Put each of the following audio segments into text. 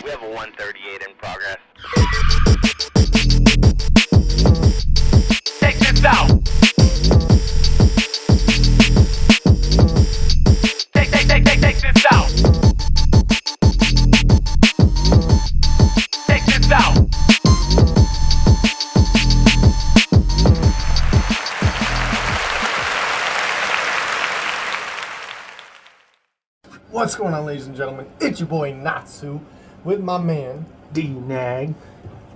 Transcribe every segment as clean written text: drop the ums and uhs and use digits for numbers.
We have a 138 in progress. Take this out! Take this out! Take this out! What's going on, ladies and gentlemen? It's your boy Natsu with my man DNAG.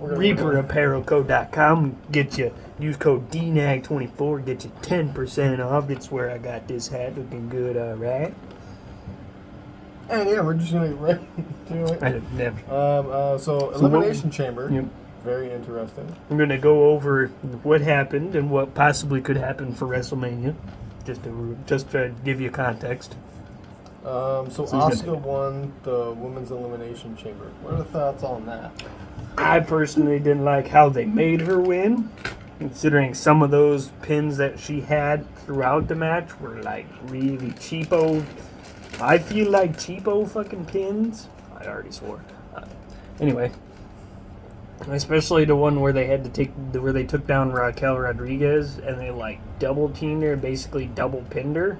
ReaperApparelCo.com. Get you, use code DNAG24, get you 10% off. It's where I got this hat looking good, alright? And yeah, we're just gonna get right to it. So Elimination Chamber. Yep. Very interesting. I'm gonna go over what happened and what possibly could happen for WrestleMania, just to give you context. So Asuka won the Women's Elimination Chamber. What are the thoughts on that? I personally didn't like how they made her win, considering some of those pins that she had throughout the match were like really cheapo. I feel like cheapo fucking pins. I already swore. Anyway, especially the one where they had to where they took down Raquel Rodriguez and they like double teamed her, basically double pinned her.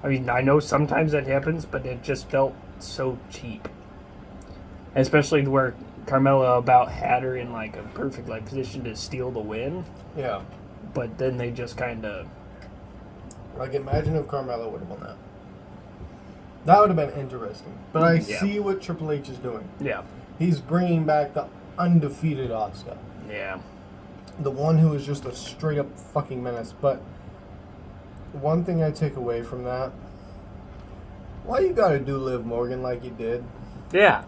I mean, I know sometimes that happens, but it just felt so cheap. Especially where Carmella about had her in like a perfect like position to steal the win. Yeah. But then they just kind of... Like, imagine if Carmella would have won that. That would have been interesting. But I see what Triple H is doing. Yeah. He's bringing back the undefeated Asuka. Yeah. The one who is just a straight up fucking menace. But one thing I take away from that, why you gotta do Liv Morgan like you did? Yeah.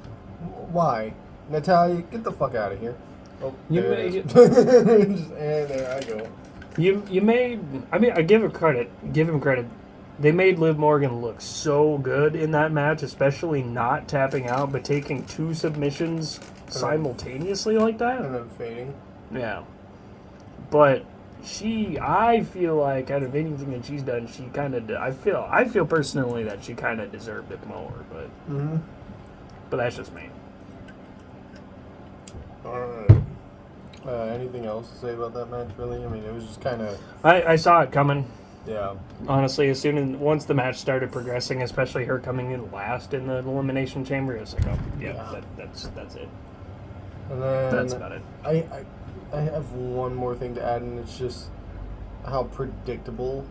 Why? Natalia, get the fuck out of here. Oh, there it is. And there I go. You made... I mean, I give him credit. They made Liv Morgan look so good in that match, especially not tapping out, but taking two submissions simultaneously like that. And then fading. Yeah. But I feel like out of anything that she's done, she kind of... I feel personally that she kind of deserved it more, but... Mm-hmm. But that's just me. Alright. Anything else to say about that match, really? I mean, it was just kind of... I saw it coming. Yeah. Honestly, once the match started progressing, especially her coming in last in the Elimination Chamber, it's like, oh, yeah. That's it. And then... That's about it. I have one more thing to add, and it's just how predictable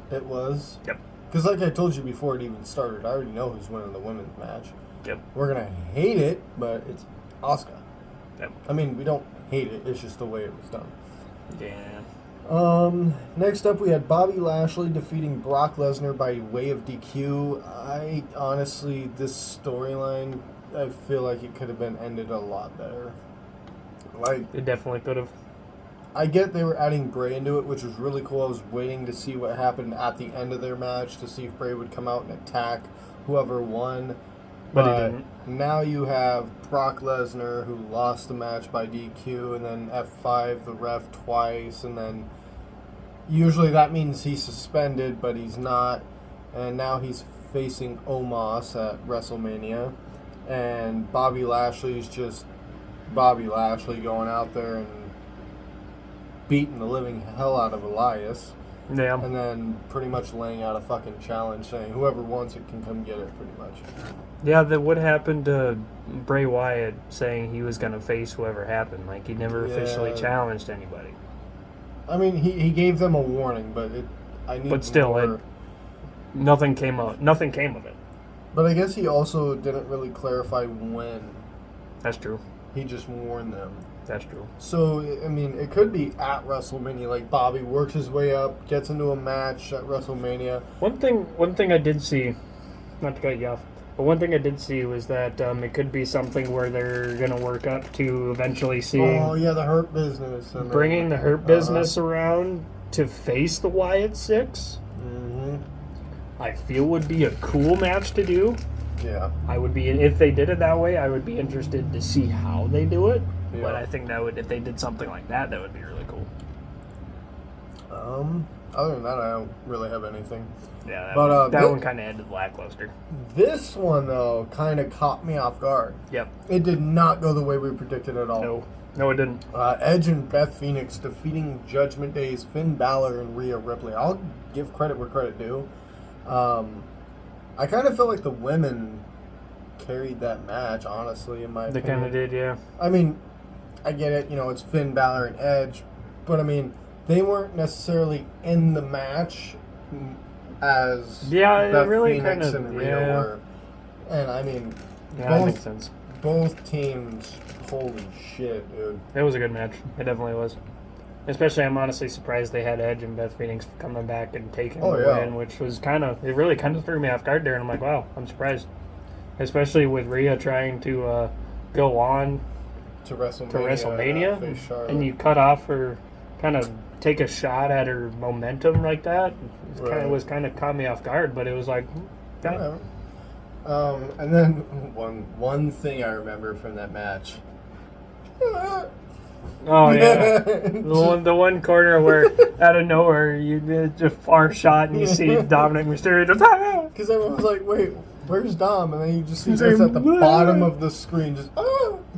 it was. Yep. Because like I told you before it even started, I already know who's winning the women's match. Yep. We're going to hate it, but it's Asuka. Yep. I mean, we don't hate it. It's just the way it was done. Yeah. Next up, we had Bobby Lashley defeating Brock Lesnar by way of DQ. Honestly, this storyline, I feel like it could have been ended a lot better. Like, It definitely could have. I get they were adding Bray into it, which was really cool. I was waiting to see what happened at the end of their match to see if Bray would come out and attack whoever won. But he didn't. Now you have Brock Lesnar, who lost the match by DQ, and then F5 the ref twice, and then usually that means he's suspended, but he's not. And now he's facing Omos at WrestleMania. And Bobby Lashley's just Bobby Lashley going out there and beating the living hell out of Elias. Yeah. And then pretty much laying out a fucking challenge saying whoever wants it can come get it, pretty much. Yeah, what happened to Bray Wyatt saying he was going to face whoever happened? Like, he never officially challenged anybody. I mean, he gave them a warning, but I need But still, more. Nothing came of it. But I guess he also didn't really clarify when. That's true. He just warned them. That's true. So, I mean, it could be at WrestleMania, like Bobby works his way up, gets into a match at WrestleMania. One thing I did see, not to cut you off, but one thing I did see was that it could be something where they're going to work up to eventually seeing... Oh, yeah, the Hurt Business. And bringing the Hurt Business around to face the Wyatt Six. Mm-hmm. I feel would be a cool match to do. Yeah. I would be, if they did it that way, I would be interested to see how they do it. Yeah. But I think that would, if they did something like that, that would be really cool. Other than that, I don't really have anything. Yeah, But, that one kind of ended lackluster. This one, though, kind of caught me off guard. Yep. It did not go the way we predicted at all. No, it didn't. Edge and Beth Phoenix defeating Judgment Day's Finn Balor and Rhea Ripley. I'll give credit where credit due. I kind of felt like the women carried that match, honestly, in my They opinion. kind of did, yeah. I mean, I get it, it's Finn Balor and Edge, but I mean, they weren't necessarily in the match as Beth really Phoenix kind of, and Rhea were. And I mean, yeah, that makes sense. Both teams, holy shit, dude. It was a good match. It definitely was. Especially, I'm honestly surprised they had Edge and Beth Phoenix coming back and taking the win, which was it really kind of threw me off guard there, and I'm like, wow, I'm surprised. Especially with Rhea trying to go on to WrestleMania, and you cut off her, kind of take a shot at her momentum like that. It was kind of caught me off guard, but it was like, okay. And then one thing I remember from that match. Oh yeah, the one corner where out of nowhere you did a far shot and you see Dominic Mysterio just because everyone was like, "Wait, where's Dom?" And then you just see us at the bottom of the screen, just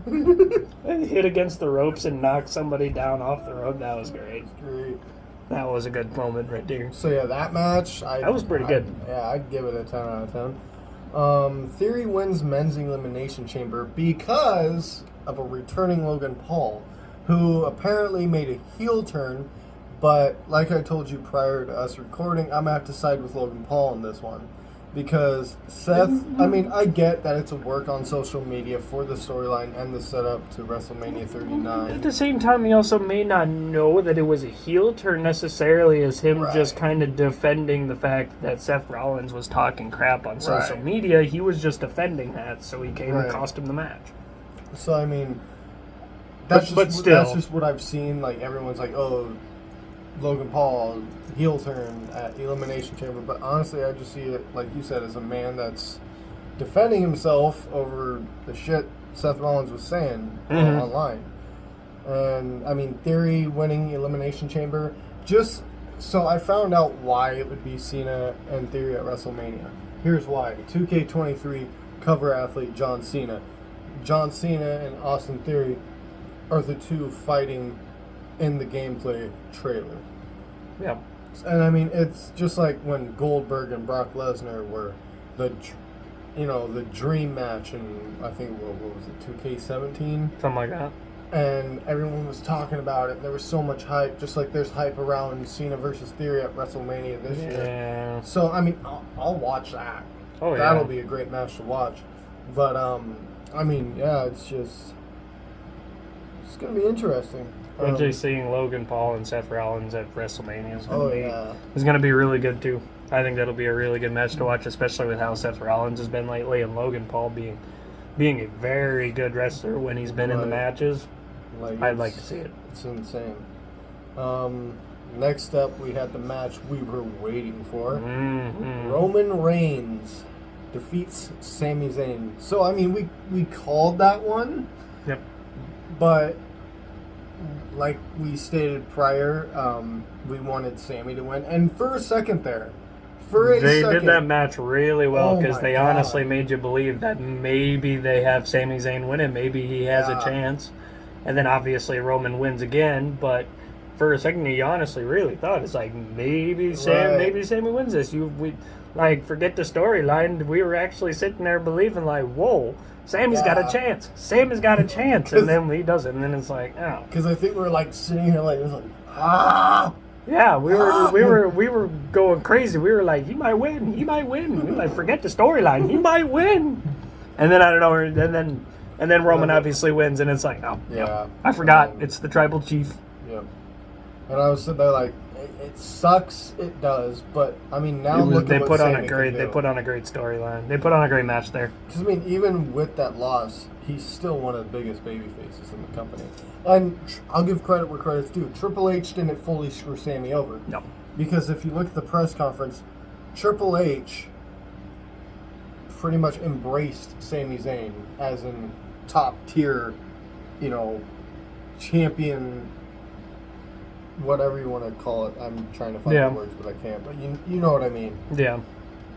and hit against the ropes and knock somebody down off the rope. That was great. That was a good moment right there. So yeah, that match that was pretty good. Yeah, I'd give it a 10 out of 10. Theory wins men's elimination chamber because of a returning Logan Paul, who apparently made a heel turn, but like I told you prior to us recording, I'm going to have to side with Logan Paul in this one. Because Seth, I mean, I get that it's a work on social media for the storyline and the setup to WrestleMania 39. At the same time, he also may not know that it was a heel turn necessarily as him just kind of defending the fact that Seth Rollins was talking crap on social media. He was just defending that, so he came and cost him the match. So, I mean, that's just what I've seen. Like, everyone's like, oh, Logan Paul, heel turn at Elimination Chamber. But honestly, I just see it, like you said, as a man that's defending himself over the shit Seth Rollins was saying online. And, I mean, Theory winning Elimination Chamber, just so I found out why it would be Cena and Theory at WrestleMania. Here's why. 2K23 cover athlete John Cena. John Cena and Austin Theory are the two fighting in the gameplay trailer. Yeah. And I mean, it's just like when Goldberg and Brock Lesnar were the dream match in, I think, what was it, 2K17? Something like that. And everyone was talking about it. There was so much hype, just like there's hype around Cena versus Theory at WrestleMania this year. So, I mean, I'll watch that. Oh, yeah. That'll be a great match to watch. But, I mean, yeah, it's going to be interesting. Eventually seeing Logan Paul and Seth Rollins at WrestleMania is going to be really good, too. I think that'll be a really good match to watch, especially with how Seth Rollins has been lately and Logan Paul being a very good wrestler when he's been in the matches. I'd like to see it. It's insane. Next up, we had the match we were waiting for. Roman Reigns defeats Sami Zayn. So, I mean, we called that one. Yep. But like we stated prior, we wanted Sami to win. And for a second there, they did that match really well because they honestly made you believe that maybe they have Sami Zayn win it. Maybe he has a chance. And then obviously Roman wins again. But for a second, you honestly really thought it's like maybe Sami wins this. Forget the storyline. We were actually sitting there believing like, whoa. Sammy's got a chance. Sammy's got a chance, and then he does it, and then it's like, oh. Because I think we were like sitting here like, it was like, ah. Yeah, we were going crazy. We were like, he might win. We were like, forget the storyline. He might win. And then I don't know, and then Roman obviously wins, and it's like, oh, yeah. I forgot. It's the tribal chief. Yeah. And I was sitting there like, it sucks. It does, but I mean now look at what Sami can do. They put on a great storyline. They put on a great match there. Because I mean, even with that loss, he's still one of the biggest baby faces in the company. And I'll give credit where credit's due. Triple H didn't fully screw Sami over. No. Because if you look at the press conference, Triple H pretty much embraced Sami Zayn as in top tier, champion whatever you want to call it. I'm trying to find Yeah. the words, but I can't. But you know what I mean. Yeah.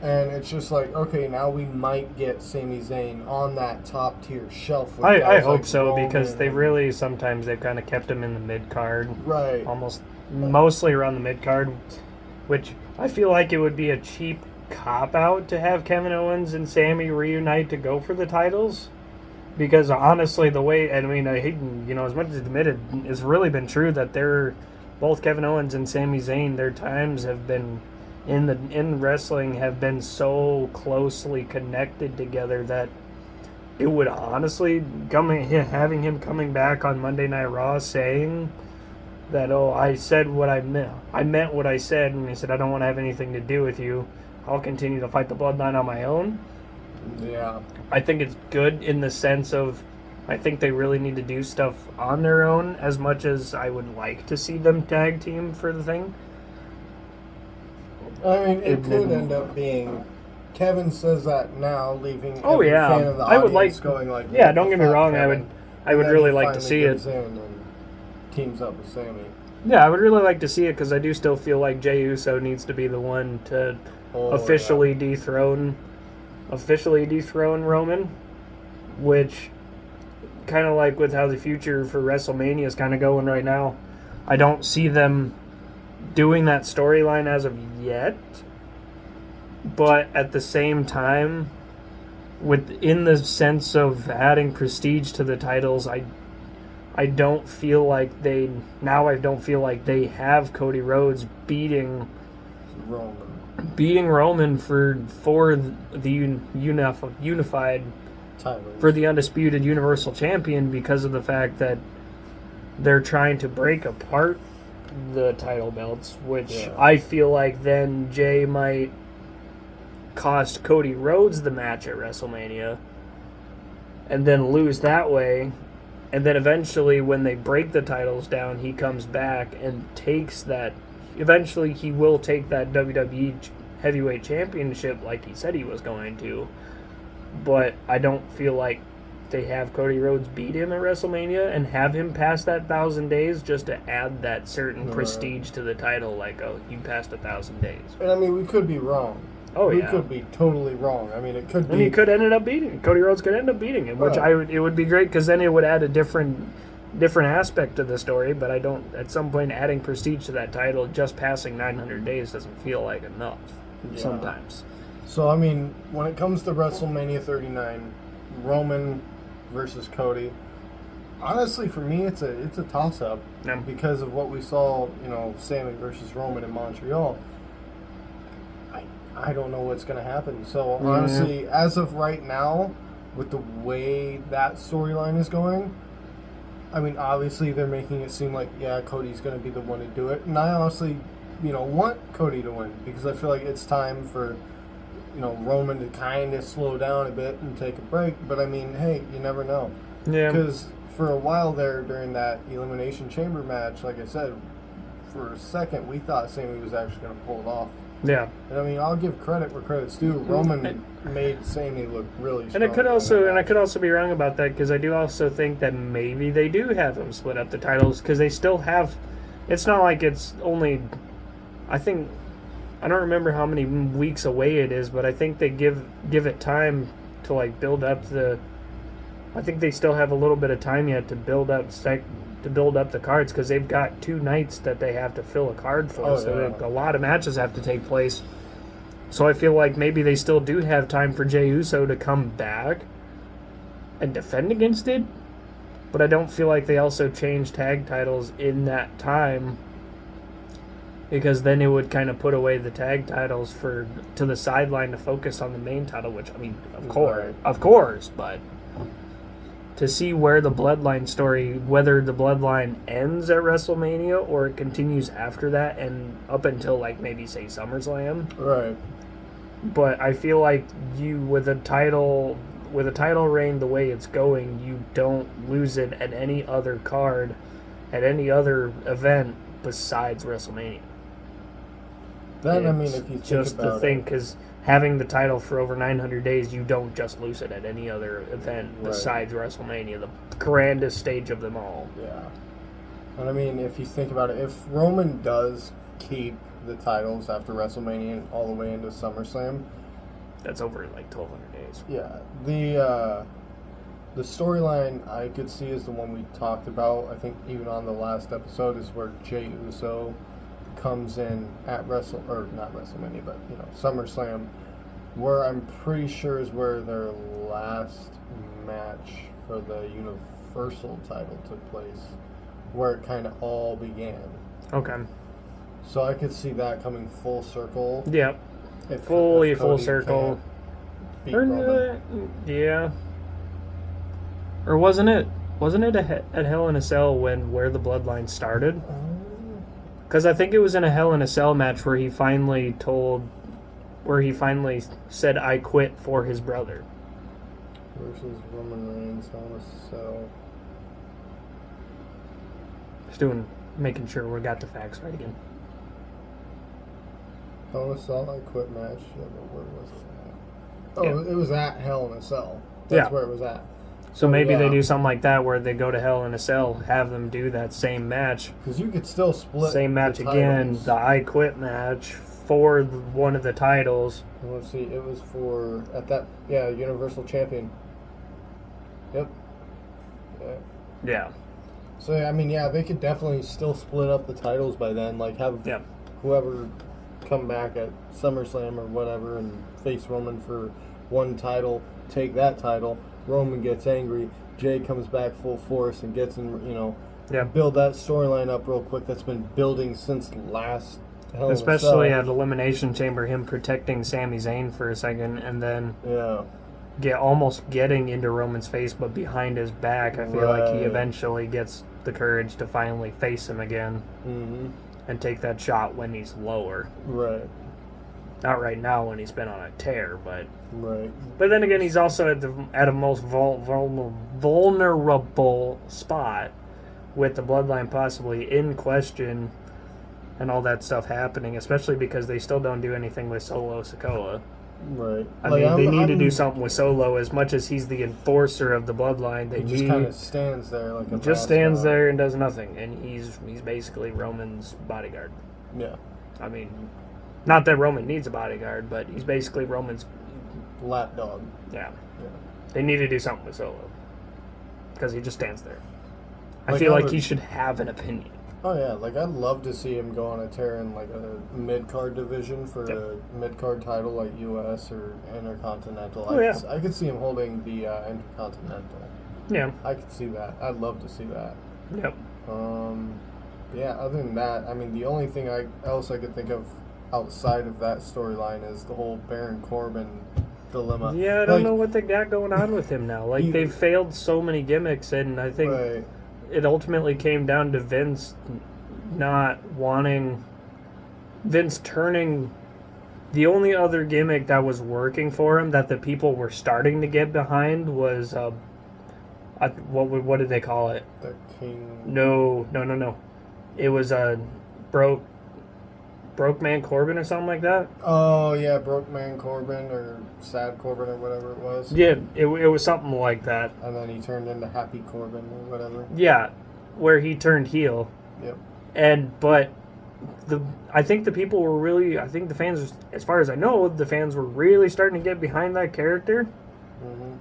And it's just like, okay, now we might get Sami Zayn on that top tier shelf. With I guys hope like so, Roman because they've and- sometimes they've kind of kept him in the mid card, right. mostly around the mid card, which I feel like it would be a cheap cop out to have Kevin Owens and Sammy reunite to go for the titles, because honestly, the way, I mean, I hate, as much as admitted, it's really been true that both Kevin Owens and Sami Zayn, their times have been in wrestling have been so closely connected together that it would honestly having him coming back on Monday Night Raw saying that, oh, I said what I meant what I said, and he said, I don't want to have anything to do with you. I'll continue to fight the bloodline on my own. Yeah. I think it's good in the sense of I think they really need to do stuff on their own as much as I would like to see them tag team for the thing. I mean, it could end up being. Kevin says that now, leaving Oh, every yeah. fan of the I would audience like- going like, Yeah, don't get me "Fuck wrong. Kevin." I would And then really he like to finally see it. gives in and teams up with Sammy. Yeah, I would really like to see it because I do still feel like Jey Uso needs to be the one to Oh, officially dethrone Roman, which kind of like with how the future for WrestleMania is kind of going right now. I don't see them doing that storyline as of yet, but at the same time, within the sense of adding prestige to the titles, I don't feel like they have Cody Rhodes beating Roman for the unified Titles. for the undisputed Universal Champion, because of the fact that they're trying to break apart the title belts, which Yeah. I feel like then Jay might cost Cody Rhodes the match at WrestleMania and then lose that way. And then eventually when they break the titles down, he comes back and takes that. Eventually he will take that WWE Heavyweight Championship like he said he was going to. But I don't feel like they have Cody Rhodes beat him at WrestleMania and have him pass that 1,000 days just to add that certain Right. prestige to the title. Like, oh, you passed 1,000 days. And I mean, we could be wrong. Oh, we yeah. could be totally wrong. I mean, it could And be. he could end up beating Cody Rhodes could end up beating him, which Right. it would be great because then it would add a different aspect to the story. But I don't. At some point, adding prestige to that title, just passing 900 days doesn't feel like enough. Yeah. Sometimes. So I mean, when it comes to WrestleMania 39, Roman versus Cody, honestly, for me, it's a toss up Yeah. because of what we saw. Sammy versus Roman in Montreal. I don't know what's going to happen. So honestly, as of right now, with the way that storyline is going, I mean, obviously they're making it seem like, yeah, Cody's going to be the one to do it. And I honestly, want Cody to win because I feel like it's time for, Roman to kind of slow down a bit and take a break. But I mean, hey, you never know. Yeah. Because for a while there during that Elimination Chamber match, like I said, for a second we thought Sammy was actually going to pull it off. Yeah. And I mean, I'll give credit where credit's due. Roman made Sammy look really strong. And I could also be wrong about that because I do also think that maybe they do have them split up the titles because they still have. It's not like it's only. I don't remember how many weeks away it is, but I think they give it time to like build up the. I think they still have a little bit of time yet to build up the cards because they've got 2 nights that they have to fill a card for, so a lot of matches have to take place. So I feel like maybe they still do have time for Jey Uso to come back and defend against it, but I don't feel like they also change tag titles in that time because then it would kind of put away the tag titles to the sideline to focus on the main title, which, I mean, of course, but to see where the Bloodline story, whether the Bloodline ends at WrestleMania or it continues after that and up until, like, maybe, say, SummerSlam. Right. But I feel like with a title reign the way it's going, you don't lose it at any other card, at any other event besides WrestleMania. Then, I mean, if you think just about the thing, because having the title for over 900 days, you don't just lose it at any other event besides WrestleMania, the grandest stage of them all. Yeah. And I mean, if you think about it, if Roman does keep the titles after WrestleMania and all the way into SummerSlam, That's over like 1,200 days. yeah, the storyline I could see is the one we talked about. I think even on the last episode is where Jey Uso comes in at not WrestleMania, but SummerSlam, where I'm pretty sure is where their last match for the Universal title took place, where it kind of all began. Okay. So I could see that coming full circle. Yeah. If Full Cody circle. can't beat Roman. Yeah. Or wasn't it at Hell in a Cell where the bloodline started? Because I think it was in a Hell in a Cell match where he finally said I quit for his brother. Versus Roman Reigns, Hell in a Cell. Just making sure we got the facts right again. Hell in a Cell, I quit match. Yeah, but where was it at? Oh, Yeah. it was at Hell in a Cell. That's where it was at. So maybe they yeah. do something like that where they go to Hell in a Cell, have them do that same match. Because you could still split Same match the again, titles. the I Quit match for one of the titles. Let's see, it was for, Universal Champion. Yep. Yeah. Yeah. So, I mean, they could definitely still split up the titles by then. Like, have Yeah. whoever come back at SummerSlam or whatever and face Roman for one title, take that title. Roman gets angry. Jey comes back full force and gets in, build that storyline up real quick that's been building since last Hell in a Especially Cell. at Elimination Chamber, him protecting Sami Zayn for a second and then Yeah. almost getting into Roman's face but behind his back. I feel like he Right. eventually gets the courage to finally face him again Mm-hmm. and take that shot when he's lower. Right. Not right now when he's been on a tear, but Right. then again, he's also at a most vulnerable spot with the bloodline possibly in question and all that stuff happening, especially because they still don't do anything with Solo Sikoa. Right. I mean, they need to do something with Solo. As much as he's the enforcer of the bloodline, they He just kind of stands there like a just stands mascot. there and does nothing, and he's basically Roman's bodyguard. Yeah. I mean, not that Roman needs a bodyguard, but he's basically Roman's. Lapdog. Yeah. Yeah. They need to do something with Solo. Because he just stands there. I Like, feel I like would- he should have an opinion. Oh yeah, like I'd love to see him go on a tear in like a mid-card division for a mid-card title like US or Intercontinental. Oh, yeah. I could see him holding the Intercontinental. Yeah. I could see that. I'd love to see that. Yep. Yeah, other than that, I mean, the only thing else I could think of outside of that storyline is the whole Baron Corbin dilemma. Yeah, I don't know what they got going on with him now. Like, You- they've failed so many gimmicks, and I think Right. it ultimately came down to Vince turning the only other gimmick that was working for him that the people were starting to get behind was what did they call it? The King. No. It was broke man Corbin or something like that. Oh yeah, Broke Man Corbin or Sad Corbin or whatever it was. Yeah, it was something like that. And then he turned into Happy Corbin or whatever. Yeah, where he turned heel. Yep. But I think the people were really, I think the fans, as far as I know, the fans were really starting to get behind that character. Mm-hmm.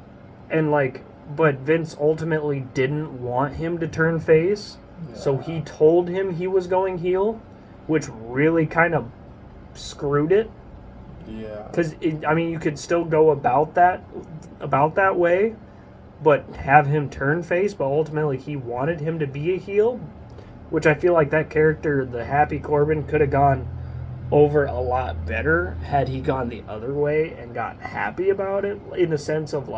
And but Vince ultimately didn't want him to turn face, so he told him he was going heel, which really kind of screwed it. Yeah. Because you could still go about that way, but have him turn face. But ultimately, he wanted him to be a heel, which I feel like that character, the Happy Corbin, could have gone over a lot better had he gone the other way and got happy about it, in the sense of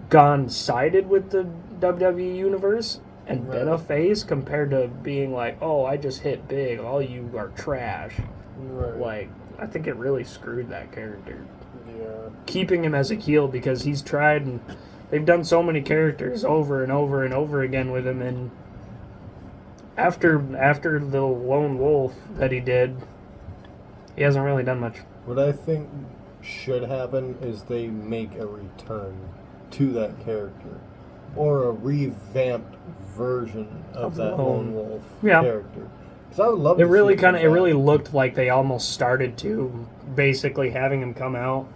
gone sided with the WWE universe and been a face, compared to being like, oh, I just hit big, all you are trash. Right. I think it really screwed that character. Yeah. Keeping him as a heel, because he's tried, and they've done so many characters over and over and over again with him, and after the Lone Wolf that he did, he hasn't really done much. What I think should happen is they make a return to that character. or a revamped version of that Lone Wolf Yeah. character. Because I would love. It to really see him it come really back. looked like they almost started to basically having him come out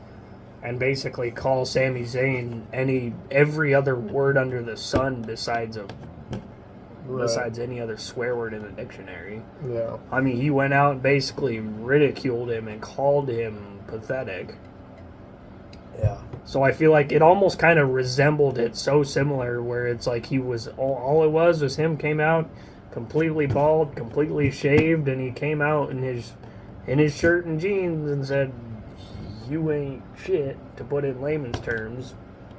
and basically call Sami Zayn every other word under the sun besides any other swear word in the dictionary. Yeah. I mean, he went out and basically ridiculed him and called him pathetic. Yeah. So I feel like it almost kind of resembled it so similar where it's like he was all it was him came out completely bald, completely shaved, and he came out in his shirt and jeans and said, "You ain't shit," to put it in layman's terms.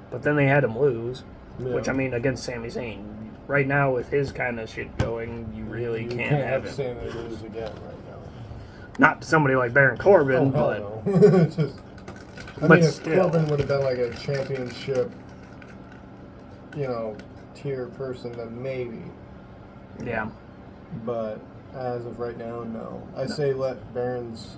But then they had him lose, which I mean against Sami Zayn. Right now with his kind of shit going, you really can't have him. Sami lose again right now. Not to somebody like Baron Corbin, but no. It's just, I But mean, if still. Corbin would have been like a championship, tier person, then maybe. yeah. But as of right now, no. I say let Baron's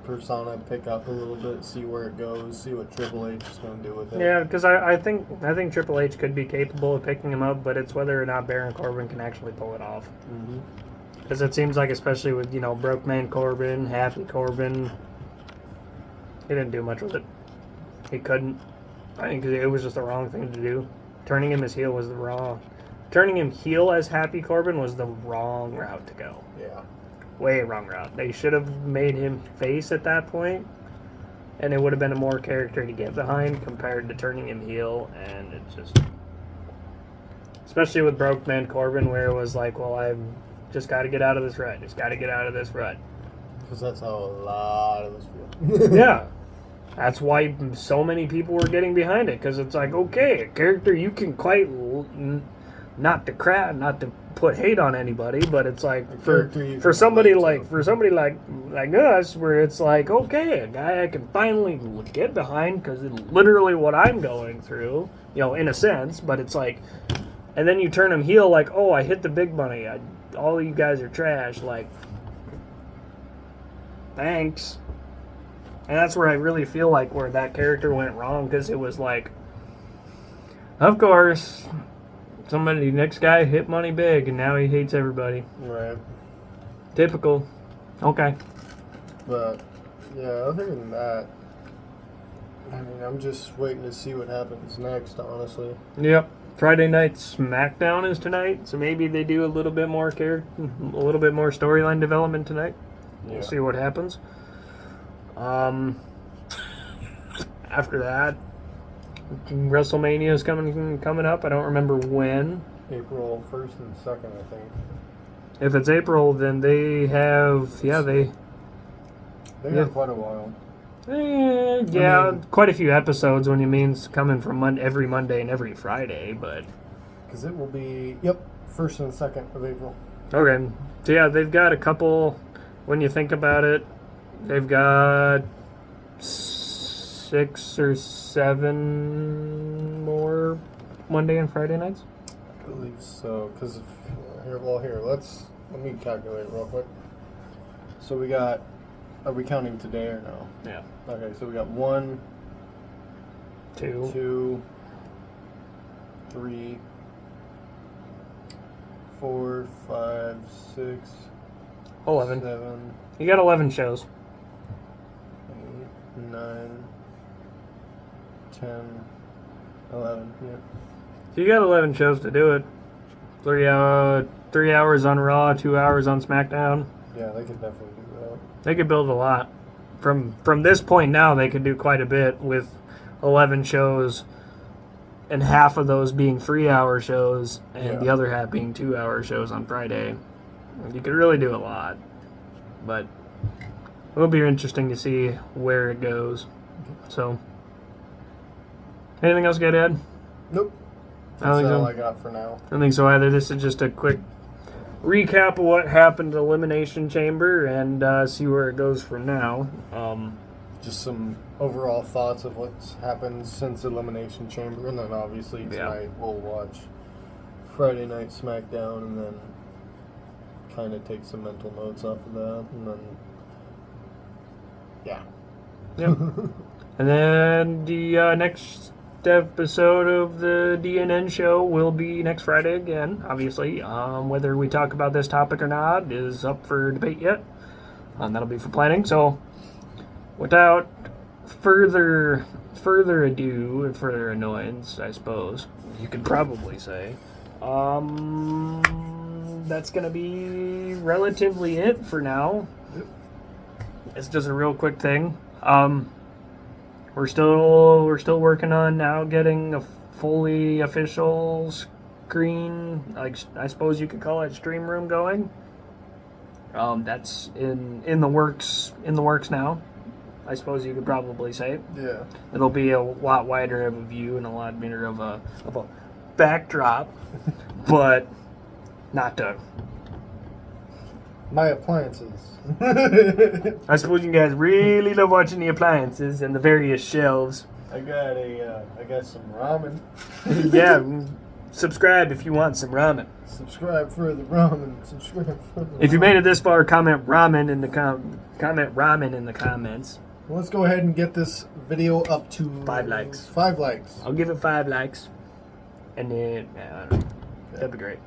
persona pick up a little bit, see where it goes, see what Triple H is going to do with it. Yeah, because I think Triple H could be capable of picking him up, but it's whether or not Baron Corbin can actually pull it off. Because it seems like, especially with Broke Man Corbin, Happy Corbin, he didn't do much with it. He couldn't. I think it was just the wrong thing to do. Turning him heel as Happy Corbin was the wrong route to go. Yeah. Way wrong route. They should have made him face at that point, and it would have been a more character to get behind compared to turning him heel. And it just, especially with Broke Man Corbin, where it was like, well, I've just got to get out of this rut. Just got to get out of this rut. Because that's how a lot of us feel. Yeah. That's why so many people were getting behind it, because it's like, okay, a character you can quite not to put hate on anybody, but it's like for somebody like us, where it's like, okay, a guy I can finally get behind because it's literally what I'm going through, in a sense. But it's like, and then you turn him heel, like, oh, I hit the big money. All of you guys are trash. Like, thanks. And that's where I really feel like where that character went wrong, because it was like, of course, next guy hit money big, and now he hates everybody. Right. Typical. Okay. But, yeah, other than that, I mean, I'm just waiting to see what happens next, honestly. Yep. Friday night SmackDown is tonight, so maybe they do a little bit more storyline development tonight. We'll see what happens. After that, WrestleMania is coming up. I don't remember when. April 1st and 2nd, I think. If it's April, then they have They Yeah. got quite a while. Quite a few episodes when you mean coming from every Monday and every Friday, but Because it will be, 1st and 2nd of April. okay. So yeah, they've got a couple. When you think about it, they've got 6 or 7 more Monday and Friday nights. I believe so. Because let me calculate real quick. So we got, are we counting today or no? Yeah. Okay, so we got 1, 2. 2, 3, 4, 5, 6, 11. 7, You got 11 shows. 8, 9, 10, 11. Yeah. So you got 11 shows to do it. 3 hours on Raw, 2 hours on SmackDown. Yeah, they could definitely do that. They could build a lot. From this point now, they could do quite a bit with 11 shows, and half of those being 3-hour shows, and the other half being 2-hour shows on Friday. You could really do a lot. But it'll be interesting to see where it goes. So, anything else you got to add? Nope. I don't That's think all so. I got for now. I don't think so either. This is just a quick recap of what happened to Elimination Chamber and see where it goes from now. Just some overall thoughts of what's happened since Elimination Chamber, and then obviously tonight we'll watch Friday Night SmackDown, and then kind of take some mental notes off of that, and then Yep. And then the next next episode of the DNN show will be next Friday again, obviously. Whether we talk about this topic or not is up for debate yet. That'll be for planning. So, without further ado and further annoyance, I suppose you could probably say, that's gonna be relatively it for now. It's just a real quick thing. We're still working on now getting a fully official screen, like I suppose you could call it, stream room going. That's in the works now. I suppose you could probably say. Yeah. It'll be a lot wider of a view and a lot better of a backdrop, but not to. My appliances. I suppose you guys really love watching the appliances and the various shelves. I got some ramen. Yeah, subscribe if you want some ramen. Subscribe for the ramen. Subscribe for the If you ramen. made it this far, comment ramen in the comments. Let's go ahead and get this video up to 5 likes. 5 likes. I'll give it 5 likes, and then I don't know. That'd be great.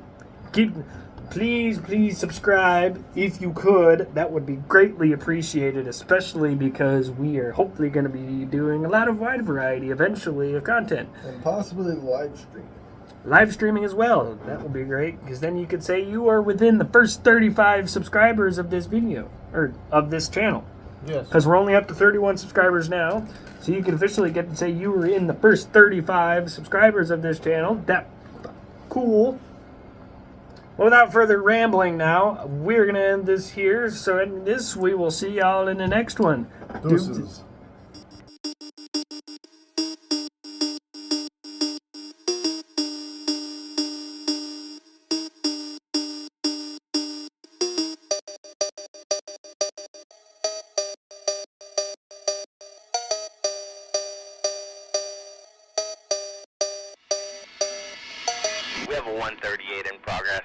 Please subscribe if you could. That would be greatly appreciated, especially because we are hopefully going to be doing a lot of wide variety eventually of content. And possibly live stream. Live streaming as well. That would be great, because then you could say you are within the first 35 subscribers of this video, or of this channel. Yes. Because we're only up to 31 subscribers now, so you can officially get to say you were in the first 35 subscribers of this channel. That cool. Well, without further rambling now, we're going to end this here. So in this, we will see y'all in the next one. Deuces. We have a 138 in progress.